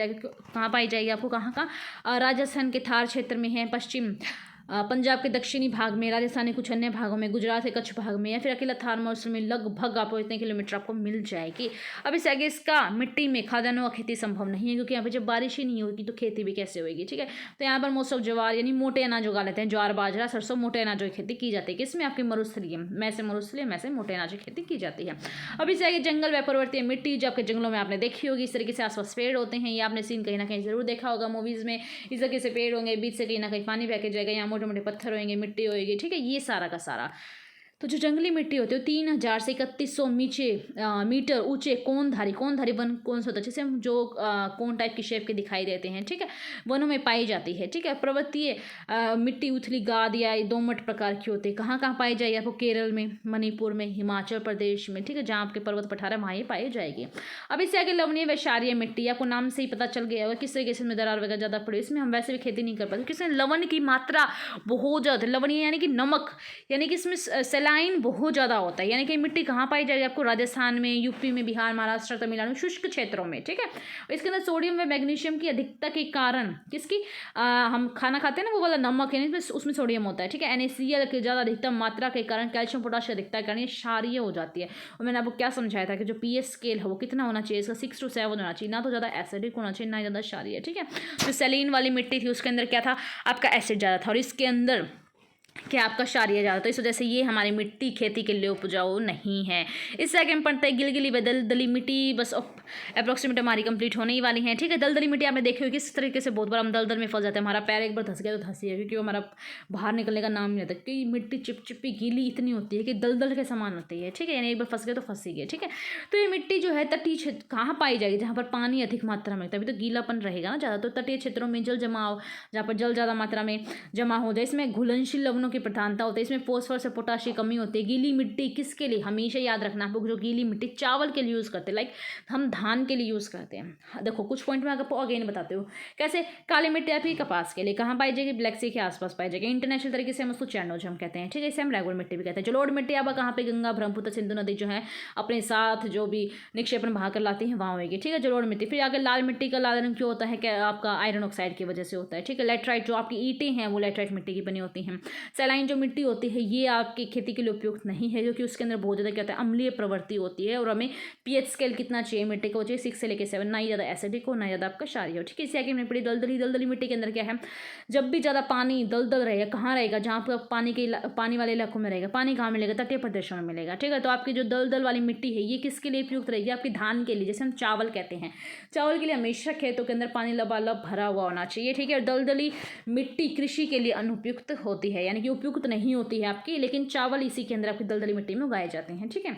जाएगी आपको, कहाँ राजस्थान के थार क्षेत्र में है, पश्चिम पंजाब के दक्षिणी भाग में, राजस्थान के कुछ अन्य भागों में, गुजरात के कच्छ भाग में, या फिर अकेला थार मौसम में लगभग आपको इतने किलोमीटर आपको मिल जाएगी। अब इससे आगे इसका मिट्टी में खाद्यान्नों की खेती संभव नहीं है, क्योंकि यहाँ पे जब बारिश ही नहीं होगी तो खेती भी कैसे होगी, ठीक है। तो यहाँ पर मोस्ट ऑफ जवार यानी मोटे अनाज उगा लेते हैं, ज्वार, बाजरा, सरसों, मोटे अनाजों की खेती की जाती है। किसमें, आपकी मरुस्थलीय में से मोटे अनाज की खेती की जाती है। अब इससे आगे जंगल व पर्वतीय मिट्टी जो आपके जंगलों में आपने देखी होगी, इस तरीके से आसपास पेड़ होते हैं, ये आपने सीन कहीं ना कहीं जरूर देखा होगा मूवीज़ में। इस तरीके से पेड़ होंगे, बीच से कहीं ना कहीं पानी बह के जाएगा, यहाँ मोटे मोटे पत्थर होंगे, मिट्टी होएगी, ठीक है, ये सारा का सारा। तो जो जंगली मिट्टी होती है 3000 से 3100 मीटर ऊंचे कोनधारी वन कौन सा होता है, जैसे हम जो कोन टाइप की शेप के दिखाई देते हैं, ठीक है, वनों में पाई जाती है, ठीक है। पर्वतीय मिट्टी उथली गाद या दोमट प्रकार की होती है। कहाँ कहाँ पाई जाएगी आपको, केरल में, मणिपुर में, हिमाचल प्रदेश में, ठीक है, जहाँ आपके पर्वत पठार है वहाँ ये पाई जाएगी। अब इससे आगे लवणीय व क्षारीय मिट्टी, आपको नाम से ही पता चल गया होगा किस तरीके से इसमें दरार वगैरह ज़्यादा पड़ी, इसमें हम वैसे भी खेती नहीं कर पाते क्योंकि इसमें लवण की मात्रा बहुत ज़्यादा है। लवणीय यानी कि नमक, यानी कि इसमें लाइन बहुत ज़्यादा होता है। यानी कि मिट्टी कहाँ पाई जाएगी आपको, राजस्थान में, यूपी में, बिहार, महाराष्ट्र, तमिलनाडु, शुष्क क्षेत्रों में, ठीक है। इसके अंदर सोडियम व मैग्नीशियम की अधिकता के कारण, किसकी, हम खाना खाते हैं ना वो वाला नमक, यानी उसमें सोडियम होता है, ठीक है। NaCl की ज़्यादा अधिकतम मात्रा के कारण, कैल्शियम, पोटाश की अधिकता के कारण ये क्षारीय हो जाती है। और मैंने आपको क्या समझाया था कि जो pH स्केल है वो कितना होना चाहिए, इसका 6 to 7 होना चाहिए, ना तो ज़्यादा एसिडिक होना चाहिए ना ही ज़्यादा क्षारीय, ठीक है। जो सैलिन वाली मिट्टी थी उसके अंदर क्या था, आपका एसिड ज़्यादा था, और इसके अंदर क्या आपका क्षारीय ज़्यादा, तो इस वजह से ये हमारी मिट्टी खेती के लिए उपजाऊ नहीं है। इससे आगे हम पढ़ते हैं गिलगिली व दलदली मिट्टी। बस अप्रोक्सीमेट हमारी कंप्लीट होने ही वाली है, ठीक है। दलदली मिट्टी आपने देखी होगी किस तरीके से बहुत बार हम दलदल में फंस जाते हैं, हमारा पैर एक बार धंस गया तो धंस है, क्योंकि वो हमारा बाहर निकलने का नाम नहीं लेता, क्योंकि मिट्टी चिपचिपी गीली इतनी होती है कि दलदल के समान होती है, ठीक है, यानी एक बार फंस गए तो फंस ही गए, ठीक है। तो ये मिट्टी जो है तटीय क्षेत्र कहाँ पाई जाएगी, जहाँ पर पानी अधिक मात्रा में, तभी तो गीलापन रहेगा ना ज़्यादा। तो तटीय क्षेत्रों में जल जमाव, जहाँ पर जल ज़्यादा मात्रा में जमा हो जाए, इसमें घुलनशील लवणों की प्रधानता होती है, इसमें फॉस्फोरस और पोटाश की कमी होती है। गीली मिट्टी किसके लिए, हमेशा याद रखना आप लोग, जो गीली मिट्टी चावल के लिए यूज़ करते हैं, लाइक हम धान के लिए यूज़ करते हैं। देखो कुछ पॉइंट में आपको अगेन बताते हो कैसे। काली मिट्टी आपकी कपास के लिए कहाँ पाई जाएगी, ब्लैक सी के आसपास पाई जाएगी। इंटरनेशनल तरीके से हम उसको चैनोजम कहते हैं, ठीक है। इसे हम रेगुलर मिट्टी भी कहते हैं। जलोढ़ मिट्टी आप कहाँ पे, गंगा, ब्रह्मपुत्र, सिंधु नदी जो है अपने साथ जो भी निक्षेपण बहा कर लाती है वहाँ होगी, ठीक है, जलोढ़ मिट्टी। फिर आगे लाल मिट्टी का लाल रंग क्यों होता है, क्या आपका आयरन ऑक्साइड की वजह से होता है, ठीक है। लेटराइट जो आपकी ईंटें हैं वो लेटराइट मिट्टी की बनी होती हैं। सैलाइन जो मिट्टी होती है ये आपकी खेती के लिए उपयुक्त नहीं है, क्योंकि उसके अंदर बहुत ज़्यादा क्या होता है, अम्लीय प्रवृत्ति होती है। और हमें पीएच स्केल कितना चाहिए मिट्टी को, चाहिए 6 से लेकर 7, ना ही ज़्यादा एसिडिक हो ना ज़्यादा आपका क्षारीय हो। ठीक है, इससे आगे हमने पढ़ी दलदली मिट्टी के अंदर क्या है, जब भी ज़्यादा पानी दलदल रहेगा, कहाँ रहेगा, जहाँ पर पानी वाले इलाकों में रहेगा। पानी कहाँ मिलेगा, तटीय प्रदेशों में मिलेगा। ठीक है, तो आपकी जो दलदल वाली मिट्टी है ये किसके लिए उपयुक्त रहेगी, आपकी धान के लिए, जैसे हम चावल कहते हैं, चावल के लिए हमेशा खेतों के अंदर पानी लबालब भरा हुआ होना चाहिए। ठीक है, और दलदली मिट्टी कृषि के लिए अनुपयुक्त होती है, यानी कि उपयुक्त नहीं होती है आपकी, लेकिन चावल इसी के अंदर आपकी दलदली मिट्टी में उगाए जाते हैं। ठीक है,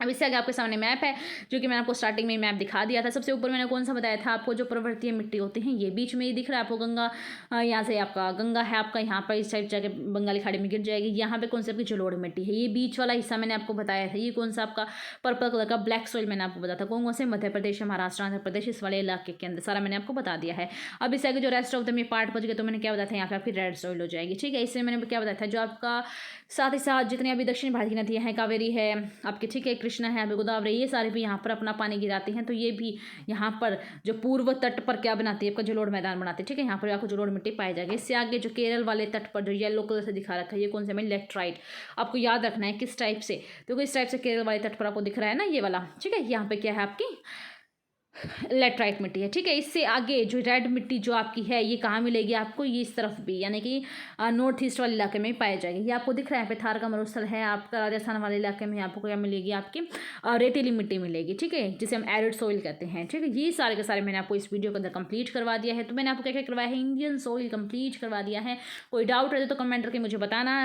अब इससे आगे आपके सामने मैप है, जो कि मैंने आपको स्टार्टिंग में मैप दिखा दिया था। सबसे ऊपर मैंने कौन सा बताया था आपको, जो पर्वतीय मिट्टी होती हैं ये बीच में ही दिख रहा है आपको, गंगा, यहाँ से आपका गंगा है आपका, यहाँ पर इस साइड जाके बंगाली खाड़ी में गिर जाएगी। यहाँ पे कौन सी आपकी जलोढ़ मिट्टी है, ये बीच वाला हिस्सा मैंने आपको बताया था। ये कौन सा आपका पर्पल कलर का ब्लैक सॉइल मैंने आपको बताया था, कौन से मध्य प्रदेश, महाराष्ट्र, आंध्र प्रदेश, इस वाले इलाके के अंदर सारा मैंने आपको बता दिया है। अब इससे आगे जो रेस्ट ऑफ द में पार्ट बच गए तो मैंने क्या बताया था, यहाँ पे आपकी रेड सॉइल हो जाएगी। ठीक है, इससे मैंने क्या बताया था, जो आपका साथ ही साथ जितनी अभी दक्षिण भारत की नदियाँ हैं, कावेरी है आपकी, ठीक है, कृष्णा है, अभी गोदावरी, ये सारे भी यहाँ पर अपना पानी गिराते हैं। तो ये भी यहाँ पर जो पूर्व तट पर क्या बनाती है, आपका जलोढ़ मैदान बनाते हैं। ठीक है, यहाँ पर आपको जलोढ़ मिट्टी पाई जाएगी। इससे आगे जो केरल वाले तट पर जो येलो कलर से दिखा रखा है, ये कौन सा, में लेटराइट, आपको याद रखना है किस टाइप से, तो इस टाइप से केरल वाले तट पर आपको दिख रहा है ना ये वाला। ठीक है, यहाँ पे क्या है आपकी लेटराइट मिट्टी है। ठीक है, इससे आगे जो रेड मिट्टी जो आपकी है ये कहाँ मिलेगी आपको, ये इस तरफ भी, यानी कि नॉर्थ ईस्ट वाले इलाके में पाई जाएगी। ये आपको दिख रहा है यहाँ पे थार का मरुस्थल है आपका, राजस्थान वाले इलाके में आपको क्या मिलेगी, आपकी रेतीली मिट्टी मिलेगी। ठीक है, जिसे हम एरिड सॉइल कहते हैं। ठीक है, ये सारे के सारे मैंने आपको इस वीडियो के अंदर कंप्लीट करवा दिया है। तो मैंने आपको क्या क्या करवाया है, इंडियन सॉइल कंप्लीट करवा दिया है। कोई डाउट रहे तो कमेंट करके मुझे बताना।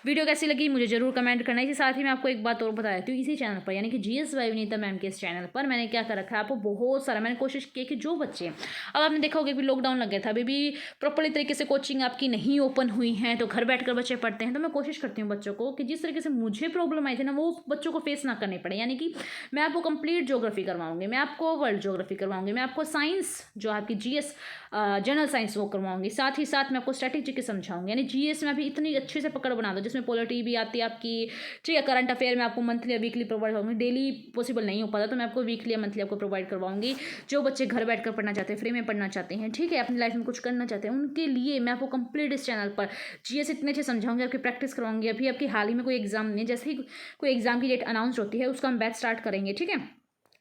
वीडियो कैसी लगी मुझे जरूर कमेंट करना। इसी साथ ही मैं आपको एक बात और बता देती हूँ, इसी चैनल पर यानी कि GS बाय विनीता मैम के इस चैनल पर मैंने क्या कर रखा है, आपको बहुत सारा मैंने कोशिश कि जो बच्चे, अब आपने देखा होगा कि लॉकडाउन लग गया था, अभी भी प्रॉपर्ली तरीके से कोचिंग आपकी नहीं ओपन हुई है, तो घर बैठकर बच्चे पढ़ते हैं। तो मैं कोशिश करती हूँ बच्चों को कि जिस तरीके से मुझे प्रॉब्लम आई थी ना, वो बच्चों को फेस ना करनी पड़े। यानी कि मैं आपको कंप्लीट ज्योग्राफी करवाऊंगी, मैं आपको वर्ल्ड ज्योग्राफी करवाऊंगी, मैं आपको साइंस जो आपकी GS जनरल साइंस वो करवाऊंगी, साथ ही साथ मैं आपको स्ट्रैटेजी के समझाऊंगी। यानी GS में अभी इतनी अच्छे से पकड़ बना दो, जिसमें पॉलिटी भी आती है आपकी। ठीक है, करंट अफेयर में आपको मंथली या वीकली प्रोवाइड करूँगी, डेली पॉसिबल नहीं हो पाता तो मैं आपको वीकली या मंथली आपको प्रोवाइड करवाऊंगी। जो बच्चे घर बैठकर पढ़ना चाहते हैं, फ्री में पढ़ना चाहते हैं, ठीक है, अपनी लाइफ में कुछ करना चाहते हैं, उनके लिए मैं आपको कंप्लीट इस चैनल पर GS इतने अच्छे समझाऊंगी, आपकी प्रैक्टिस करवाऊंगी। अभी आपकी हाल ही में कोई एग्जाम नहीं, जैसे ही कोई एग्जाम की डेट अनाउंस होती है उसका हम बैच स्टार्ट करेंगे। ठीक है,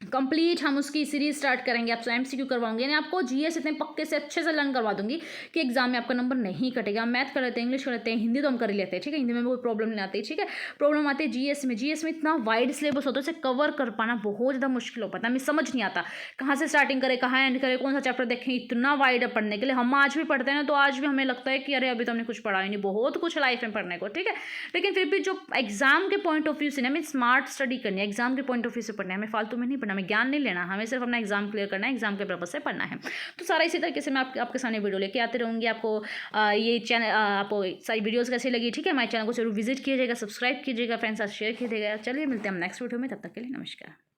कंप्लीट हम उसकी सीरीज स्टार्ट करेंगे, आपसे MCQ करवाऊंगी, यानी आपको GS इतने पक्के से अच्छे से लर्न करवा दूंगी कि एग्जाम में आपका नंबर नहीं कटेगा। मैथ कर लेते हैं, इंग्लिश कर लेते हैं, हिंदी तो हम कर ही लेते हैं। ठीक है, हिंदी में कोई प्रॉब्लम नहीं आती। ठीक है, प्रॉब्लम आती है GS में। GS में इतना वाइड सिलेबस होता है, उसे कवर कर पाना बहुत ज़्यादा मुश्किल हो पाता है। हमें समझ नहीं आता कहाँ से स्टार्टिंग करें, कहाँ एंड करें, कौन सा चैप्टर देखें, इतना वाइड है पढ़ने के लिए। हम आज भी पढ़ते हैं ना, तो आज भी हमें लगता है कि अरे अभी तो हमने कुछ पढ़ा ही नहीं, बहुत कुछ लाइफ में पढ़ने को। ठीक है, लेकिन फिर भी जो एग्जाम के पॉइंट ऑफ व्यू से ना हमें स्मार्ट स्टडी करनी है, एग्जाम के पॉइंट ऑफ व्यू से पढ़ना है, हमें फालतू में नहीं पढ़ना, हमें ज्ञान नहीं लेना, हमें सिर्फ अपना एग्जाम क्लियर करना है, एग्जाम के पर्पज से पढ़ना है। तो सारा इसी तरीके से मैं आपके सामने वीडियो लेके आते रहूँगी। आपको ये चैनल, आपको सारी वीडियोस कैसी लगी, ठीक है, हमारे चैनल को जरूर विजिट कीजिएगा, सब्सक्राइब कीजिएगा, फ्रेंड्स साथ शेयर कीजिएगा। चलिए मिलते हैं हम नेक्स्ट वीडियो में, तब तक के लिए नमस्कार।